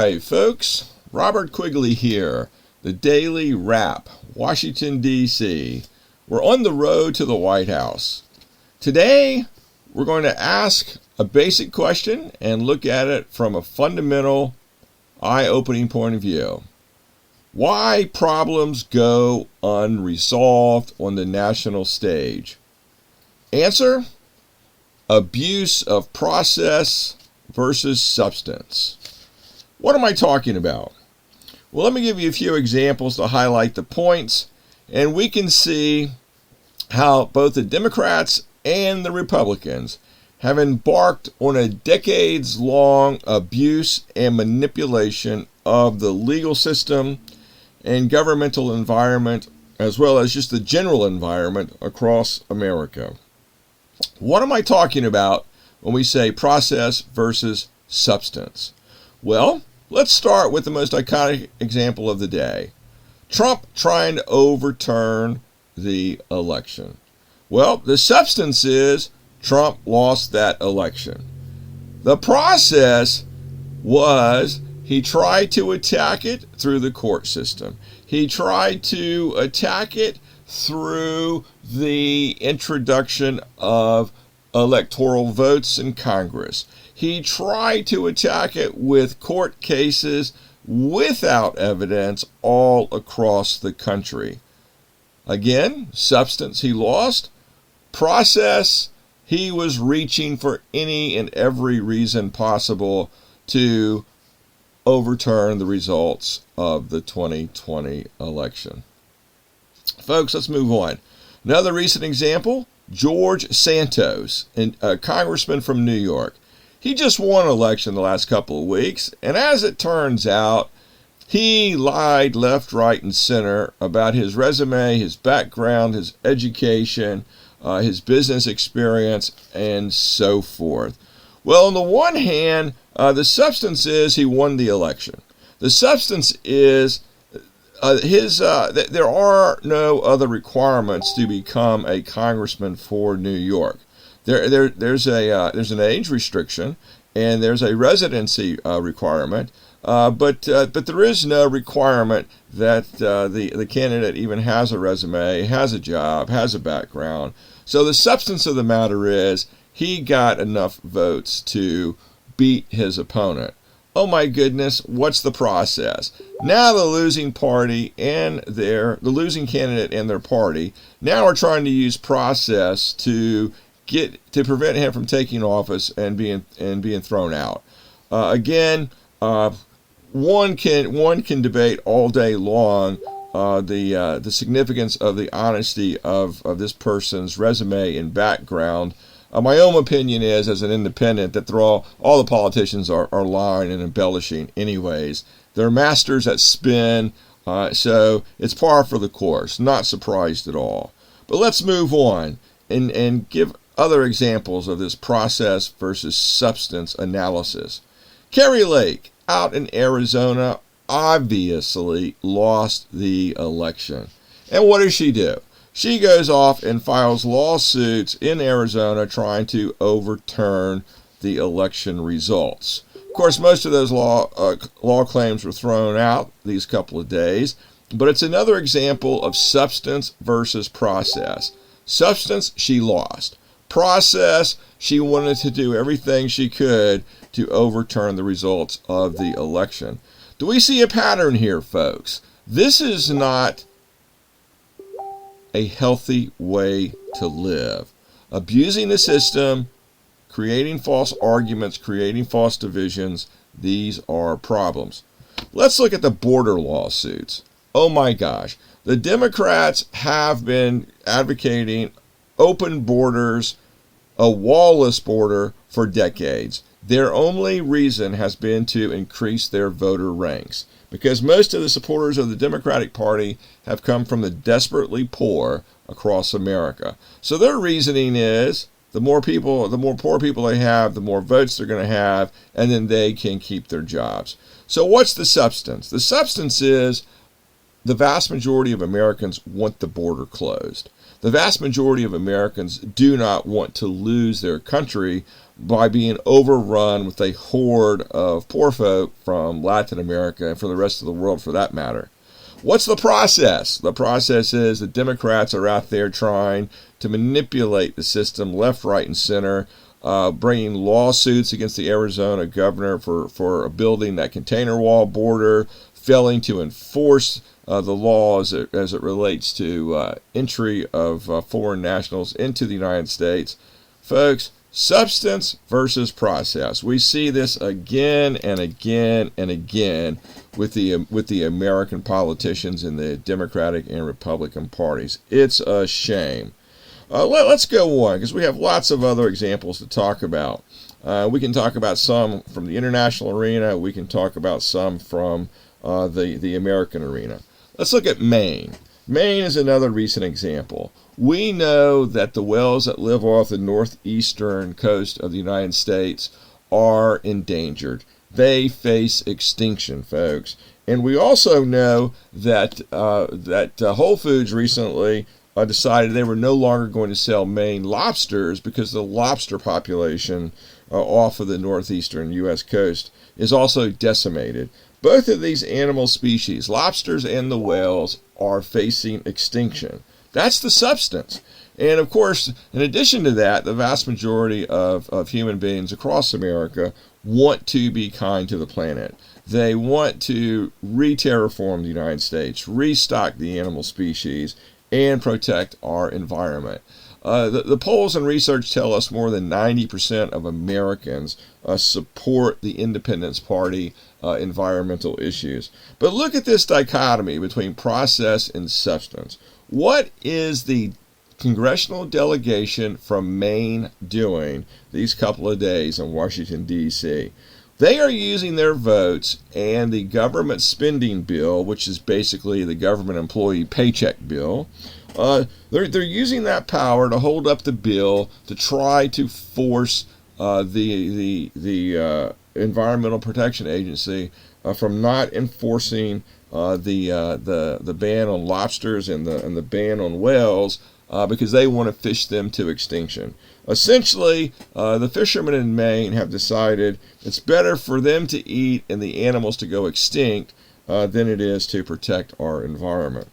Hi, folks. Robert Quigley here, the Daily Wrap, Washington, D.C. We're on the road to the White House. Today, we're going to ask a basic question and look at it from a fundamental, eye-opening point of view. Why problems go unresolved on the national stage? Answer: abuse of process versus substance. What am I talking about? Well, let me give you a few examples to highlight the points, and we can see how both the Democrats and the Republicans have embarked on a decades-long abuse and manipulation of the legal system and governmental environment, as well as just the general environment across America. What am I talking about when we say process versus substance? Well, let's start with the most iconic example of the day. Trump trying to overturn the election. Well, the substance is Trump lost that election. The process was he tried to attack it through the court system. He tried to attack it through the introduction of electoral votes in Congress. He tried to attack it with court cases without evidence all across the country. Again, substance he lost. Process, he was reaching for any and every reason possible to overturn the results of the 2020 election. Folks, let's move on. Another recent example, George Santos, a congressman from New York. He just won an election the last couple of weeks, and as it turns out, he lied left, right, and center about his resume, his background, his education, his business experience, and so forth. Well, on the one hand, the substance is he won the election. The substance is there are no other requirements to become a congressman for New York. There's an age restriction and there's a residency requirement, but there is no requirement that the candidate even has a resume, has a job, has a background. So the substance of the matter is he got enough votes to beat his opponent. Oh my goodness, what's the process? Now the losing party and the losing candidate and their party now are trying to use process to prevent him from taking office and being thrown out. Again, one can debate all day long the significance of the honesty of this person's resume and background. My own opinion is, as an independent, that all the politicians are lying and embellishing anyways. They're masters at spin, so it's par for the course. Not surprised at all. But let's move on and give other examples of this process versus substance analysis. Kari Lake, out in Arizona, obviously lost the election. And what does she do? She goes off and files lawsuits in Arizona trying to overturn the election results. Of course, most of those law claims were thrown out these couple of days, but it's another example of substance versus process. Substance, she lost. Process, she wanted to do everything she could to overturn the results of the election. Do we see a pattern here, folks? This is not a healthy way to live. Abusing the system, creating false arguments, creating false divisions, these are problems. Let's look at the border lawsuits. Oh my gosh. The Democrats have been advocating open borders, a wall-less border for decades. Their only reason has been to increase their voter ranks, because most of the supporters of the Democratic Party have come from the desperately poor across America. So their reasoning is the more poor people they have, the more votes they're going to have, and then they can keep their jobs. So what's the substance? The substance is the vast majority of Americans want the border closed. The vast majority of Americans do not want to lose their country by being overrun with a horde of poor folk from Latin America and from the rest of the world for that matter. What's the process? The process is the Democrats are out there trying to manipulate the system left, right, and center, bringing lawsuits against the Arizona governor for building that container wall border, failing to enforce the law as it relates to entry of foreign nationals into the United States. Folks, substance versus process. We see this again and again and again with the American politicians in the Democratic and Republican parties. It's a shame. Let's go on, because we have lots of other examples to talk about. We can talk about some from the international arena. We can talk about some from the American arena. Let's look at Maine. Maine is another recent example. We know that the whales that live off the northeastern coast of the United States are endangered. They face extinction, folks. And we also know that Whole Foods recently decided they were no longer going to sell Maine lobsters because the lobster population off of the northeastern U.S. coast is also decimated. Both of these animal species, lobsters and the whales, are facing extinction. That's the substance. And of course, in addition to that, the vast majority of human beings across America want to be kind to the planet. They want to re-terraform the United States, restock the animal species, and protect our environment. The polls and research tell us more than 90% of Americans support the Independence Party environmental issues. But look at this dichotomy between process and substance. What is the congressional delegation from Maine doing these couple of days in Washington, D.C.? They are using their votes and the government spending bill, which is basically the government employee paycheck bill. They're using that power to hold up the bill to try to force the Environmental Protection Agency from not enforcing the ban on lobsters and the ban on whales because they want to fish them to extinction. Essentially, the fishermen in Maine have decided it's better for them to eat and the animals to go extinct than it is to protect our environment.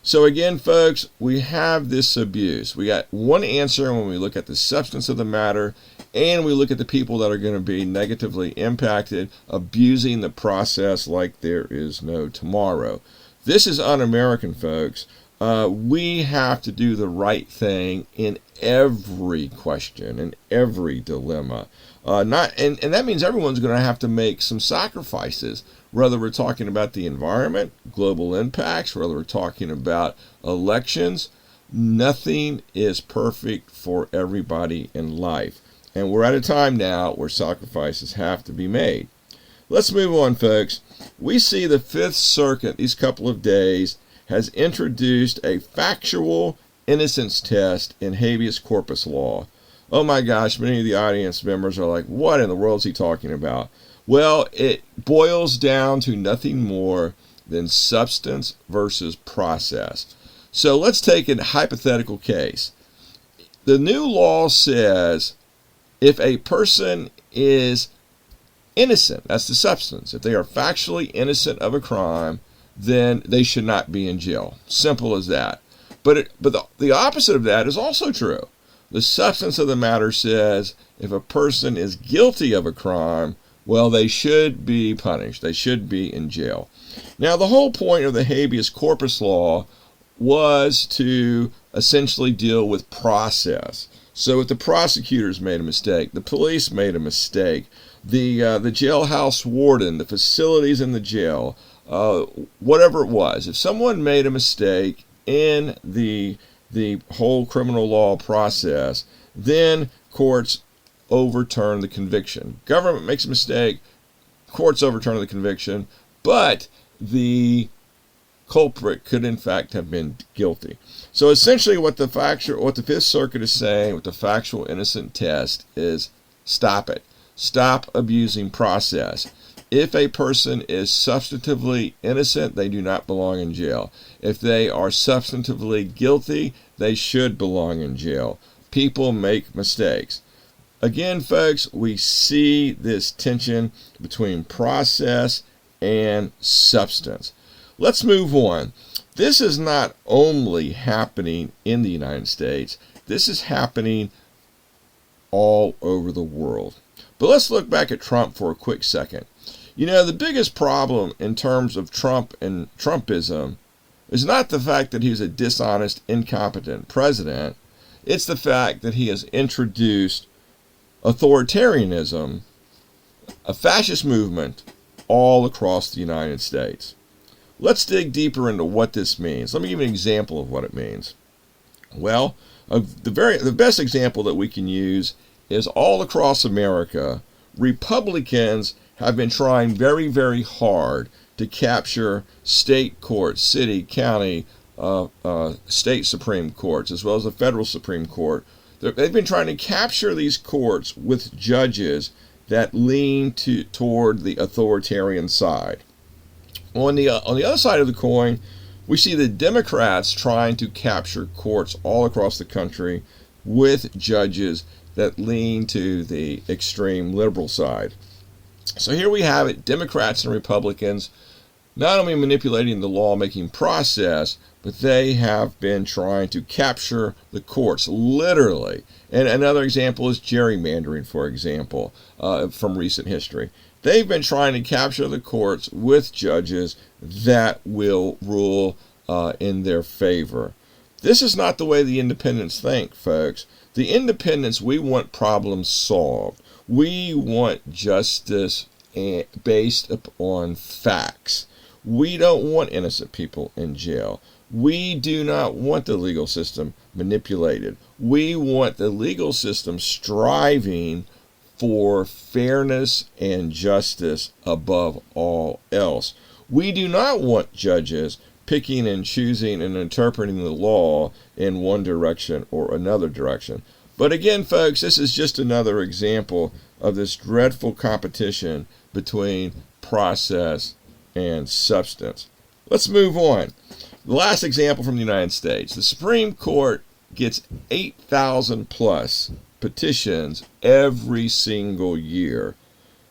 So again, folks, we have this abuse. We got one answer when we look at the substance of the matter, and we look at the people that are going to be negatively impacted, abusing the process like there is no tomorrow. This is un-American, folks. We have to do the right thing in every question, in every dilemma. And that means everyone's going to have to make some sacrifices, whether we're talking about the environment, global impacts, whether we're talking about elections. Nothing is perfect for everybody in life. And we're at a time now where sacrifices have to be made. Let's move on, folks. We see the Fifth Circuit these couple of days has introduced a factual innocence test in habeas corpus law. Oh my gosh, many of the audience members are like, what in the world is he talking about? Well, it boils down to nothing more than substance versus process. So let's take a hypothetical case. The new law says if a person is innocent, that's the substance, if they are factually innocent of a crime, then they should not be in jail. Simple as that. But the opposite of that is also true. The substance of the matter says if a person is guilty of a crime, well, they should be punished. They should be in jail. Now, the whole point of the habeas corpus law was to essentially deal with process. So if the prosecutors made a mistake, the police made a mistake, the jailhouse warden, the facilities in the jail, whatever it was, if someone made a mistake in the whole criminal law process, then courts overturn the conviction. Government makes a mistake, courts overturn the conviction, but the culprit could in fact have been guilty. So essentially what the Fifth Circuit is saying with the factual innocent test is stop it. Stop abusing process. If a person is substantively innocent, they do not belong in jail. If they are substantively guilty, they should belong in jail. People make mistakes. Again, folks, we see this tension between process and substance. Let's move on. This is not only happening in the United States, this is happening all over the world. But let's look back at Trump for a quick second. You know, the biggest problem in terms of Trump and Trumpism is not the fact that he's a dishonest, incompetent president. It's the fact that he has introduced authoritarianism, a fascist movement, all across the United States. Let's dig deeper into what this means. Let me give you an example of what it means. Well, the best example that we can use is all across America, Republicans have been trying very, very hard to capture state courts, city, county, state Supreme Courts, as well as the federal Supreme Court. They've been trying to capture these courts with judges that lean toward the authoritarian side. On the other side of the coin, we see the Democrats trying to capture courts all across the country with judges that lean to the extreme liberal side. So here we have it, Democrats and Republicans not only manipulating the lawmaking process, but they have been trying to capture the courts, literally. And another example is gerrymandering, for example, from recent history. They've been trying to capture the courts with judges that will rule in their favor. This is not the way the independents think, folks. The independents, we want problems solved. We want justice based upon facts. We don't want innocent people in jail. We do not want the legal system manipulated. We want the legal system striving for fairness and justice above all else. We do not want judges picking and choosing and interpreting the law in one direction or another direction. But again, folks, this is just another example of this dreadful competition between process and substance. Let's move on. The last example from the United States. The Supreme Court gets 8,000 plus petitions every single year.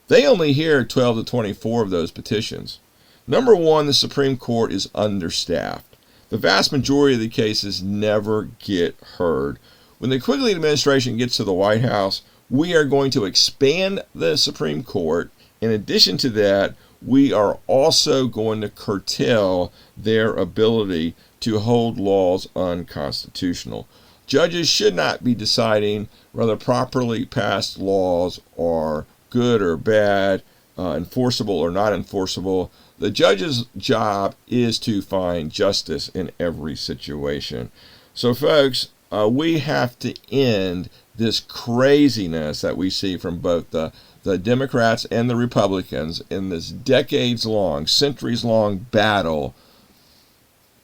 They only hear 12 to 24 of those petitions. Number one, the Supreme Court is understaffed. The vast majority of the cases never get heard. When the Quigley administration gets to the White House, we are going to expand the Supreme Court. In addition to that, we are also going to curtail their ability to hold laws unconstitutional. Judges should not be deciding whether properly passed laws are good or bad, enforceable or not enforceable. The judge's job is to find justice in every situation. So, folks, we have to end this craziness that we see from both the Democrats and the Republicans in this decades-long, centuries-long battle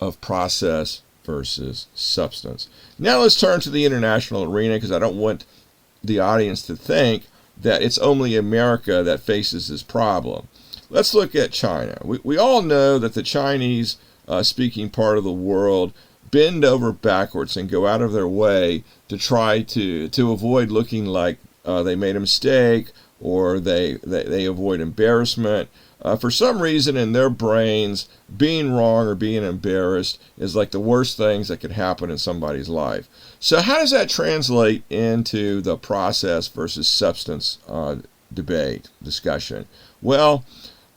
of process versus substance. Now let's turn to the international arena, because I don't want the audience to think that it's only America that faces this problem. Let's look at China. We all know that the Chinese speaking part of the world bend over backwards and go out of their way to try to avoid looking like they made a mistake, or they avoid embarrassment. For some reason in their brains, being wrong or being embarrassed is like the worst things that could happen in somebody's life. So how does that translate into the process versus substance discussion? Well,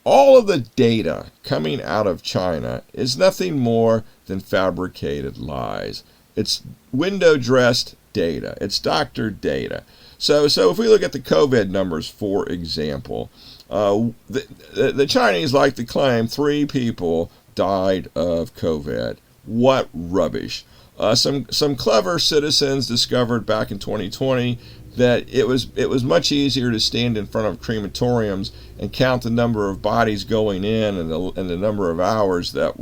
all of the data coming out of China is nothing more than fabricated lies. It's window-dressed data. It's doctored data. So if we look at the COVID numbers, for example, the Chinese like to claim 3 people died of COVID. What rubbish. Some clever citizens discovered back in 2020 that it was much easier to stand in front of crematoriums and count the number of bodies going in and the number of hours that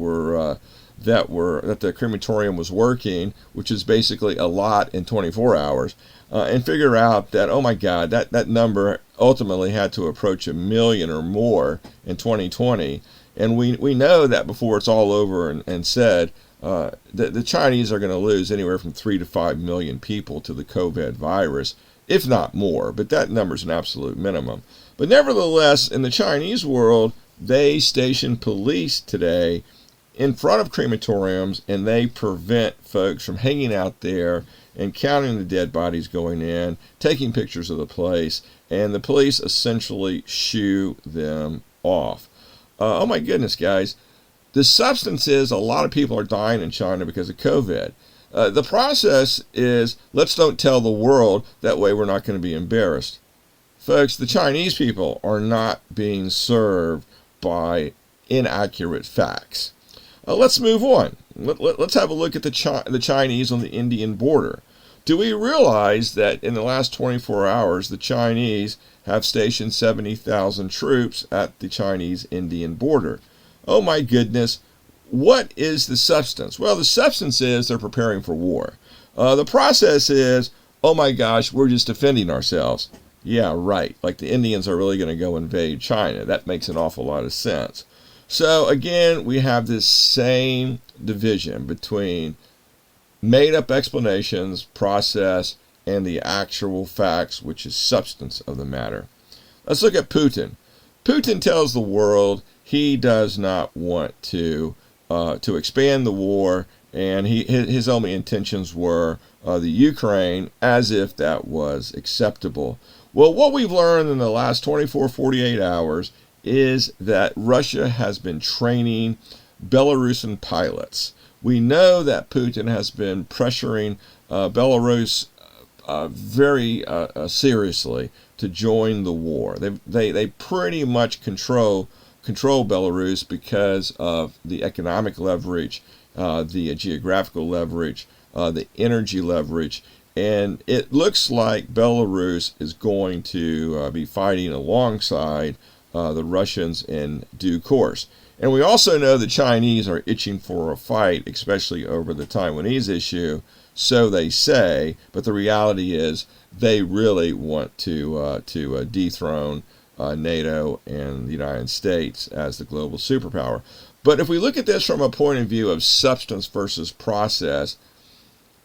the crematorium was working, which is basically a lot in 24 hours, and figure out that, oh my God, that number ultimately had to approach 1 million or more in 2020. And we know that before it's all over and said, the Chinese are going to lose anywhere from 3 to 5 million people to the COVID virus, if not more. But that number is an absolute minimum. But nevertheless, in the Chinese world, they station police today in front of crematoriums, and they prevent folks from hanging out there and counting the dead bodies going in, taking pictures of the place, and the police essentially shoo them off. Oh my goodness, guys. The substance is a lot of people are dying in China because of COVID. The process is, let's don't tell the world, that way we're not going to be embarrassed. Folks, the Chinese people are not being served by inaccurate facts. Let's move on. Let's have a look at the Chinese on the Indian border. Do we realize that in the last 24 hours, the Chinese have stationed 70,000 troops at the Chinese-Indian border? Oh my goodness, what is the substance? Well, the substance is they're preparing for war. The process is, oh my gosh, we're just defending ourselves. Yeah, right, like the Indians are really going to go invade China. That makes an awful lot of sense. So again, we have this same division between made-up explanations, process, and the actual facts, which is substance of the matter. Let's look at Putin. Putin tells the world he does not want to expand the war, and his only intentions were the Ukraine, as if that was acceptable. Well, what we've learned in the last 24, 48 hours is that Russia has been training Belarusian pilots. We know that Putin has been pressuring Belarus very seriously to join the war. They pretty much control Belarus because of the economic leverage, the geographical leverage, the energy leverage, and it looks like Belarus is going to be fighting alongside the Russians in due course. And we also know the Chinese are itching for a fight, especially over the Taiwanese issue, so they say, but the reality is they really want to dethrone NATO and the United States as the global superpower. But if we look at this from a point of view of substance versus process,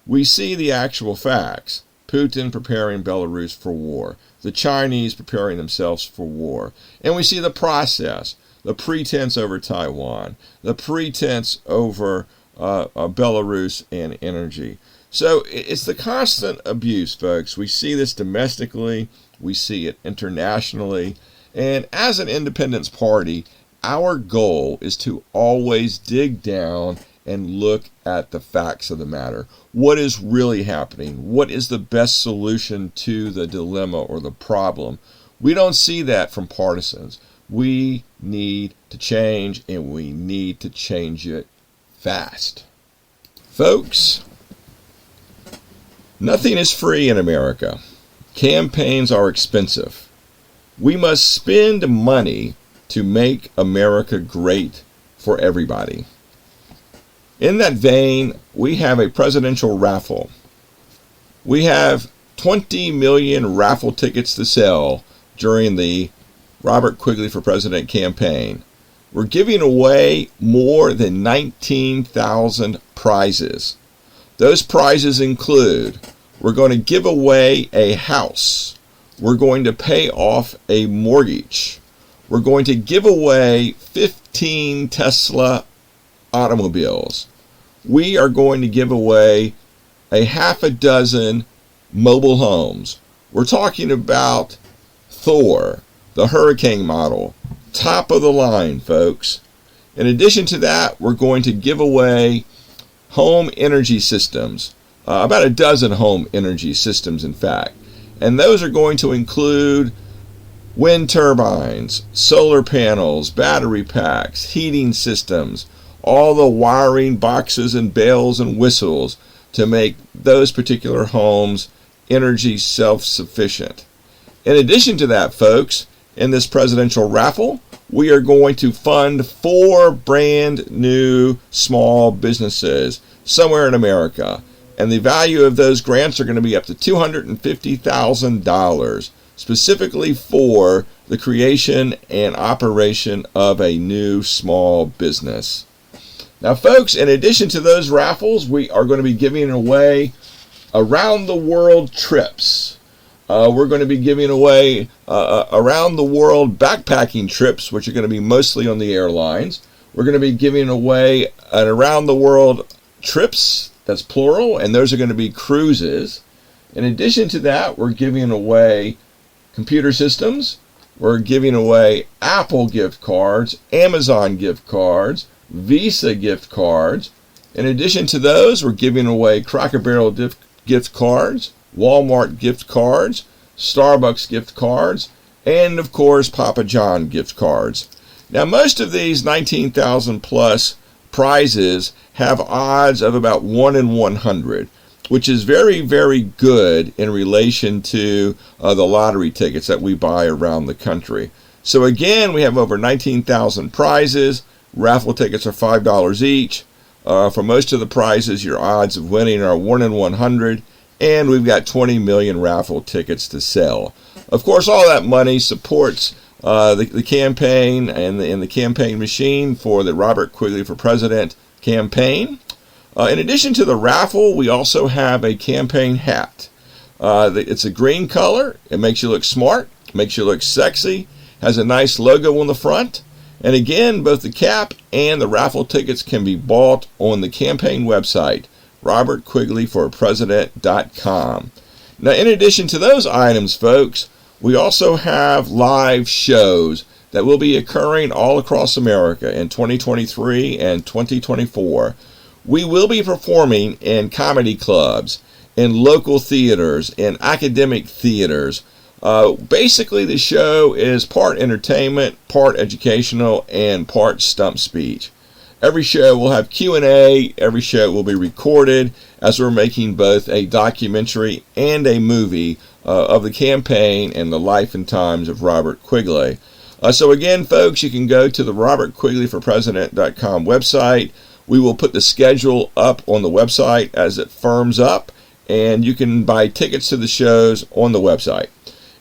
we see the actual facts. Putin preparing Belarus for war, the Chinese preparing themselves for war, and we see the process. The pretense over Taiwan, the pretense over Belarus and energy. So it's the constant abuse, folks. We see this domestically, we see it internationally, and as an independence party, our goal is to always dig down and look at the facts of the matter. What is really happening? What is the best solution to the dilemma or the problem? We don't see that from partisans. We need to change, and we need to change it fast. Folks, nothing is free in America. Campaigns are expensive. We must spend money to make America great for everybody. In that vein, we have a presidential raffle. We have 20 million raffle tickets to sell during the Robert Quigley for President campaign. We're giving away more than 19,000 prizes. Those prizes include, we're going to give away a house. We're going to pay off a mortgage. We're going to give away 15 Tesla automobiles. We are going to give away a half a dozen mobile homes. We're talking about Thor, the Hurricane model, top of the line, folks. In addition to that, we're going to give away home energy systems, about a dozen home energy systems, in fact. And those are going to include wind turbines, solar panels, battery packs, heating systems, all the wiring boxes and bells and whistles to make those particular homes energy self-sufficient. In addition to that, folks, in this presidential raffle, we are going to fund 4 brand new small businesses somewhere in America. And the value of those grants are going to be up to $250,000. specifically for the creation and operation of a new small business. Now, folks, in addition to those raffles, we are going to be giving away around the world trips. We're going to be giving away around the world backpacking trips, which are going to be mostly on the airlines. We're going to be giving away an around the world trips, that's plural, and those are going to be cruises. In addition to that, we're giving away computer systems. We're giving away Apple gift cards, Amazon gift cards, Visa gift cards. In addition to those, we're giving away Cracker Barrel gift cards, Walmart gift cards, Starbucks gift cards, and of course Papa John gift cards. Now, most of these 19,000 plus prizes have odds of about 1 in 100, which is very, very good in relation to the lottery tickets that we buy around the country. So again, we have over 19,000 prizes. Raffle tickets are $5 each. For most of the prizes, your odds of winning are 1 in 100, and we've got 20 million raffle tickets to sell. Of course, all that money supports the campaign and the campaign machine for the Robert Quigley for President campaign. In addition to the raffle, we also have a campaign hat. It's a green color. It makes you look smart, makes you look sexy, has a nice logo on the front. And again, both the cap and the raffle tickets can be bought on the campaign website, robertquigleyforpresident.com. Now, in addition to those items, folks, we also have live shows that will be occurring all across America in 2023 and 2024. We will be performing in comedy clubs, in local theaters, in academic theaters. Basically, the show is part entertainment, part educational, and part stump speech. Every show will have Q&A. Every show will be recorded as we're making both a documentary and a movie of the campaign and the life and times of Robert Quigley. So again, folks, you can go to the robertquigleyforpresident.com website. We will put the schedule up on the website as it firms up, and you can buy tickets to the shows on the website.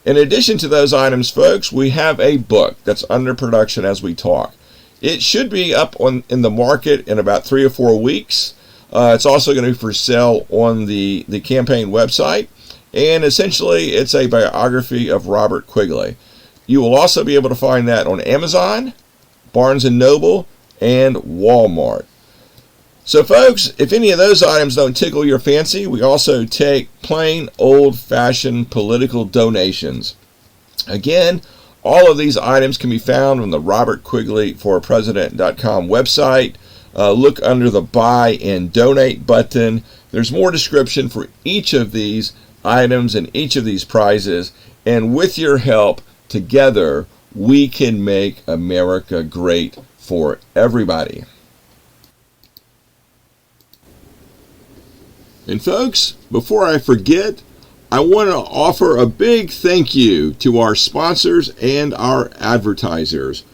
In addition to those items, folks, we have a book that's under production as we talk. It should be up in the market in about 3 or 4 weeks. It's also going to be for sale on the campaign website. And essentially, it's a biography of Robert Quigley. You will also be able to find that on Amazon, Barnes & Noble, and Walmart. So, folks, if any of those items don't tickle your fancy, we also take plain old-fashioned political donations. Again, all of these items can be found on the robertquigleyforpresident.com website. Look under the Buy and Donate button. There's more description for each of these items and each of these prizes. And with your help, together, we can make America great for everybody. And folks, before I forget, I want to offer a big thank you to our sponsors and our advertisers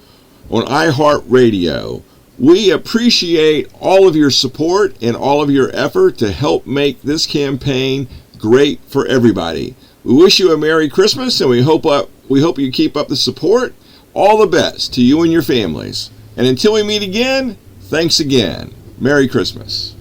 on iHeartRadio. We appreciate all of your support and all of your effort to help make this campaign great for everybody. We wish you a Merry Christmas, and we hope you keep up the support. All the best to you and your families. And until we meet again, thanks again. Merry Christmas.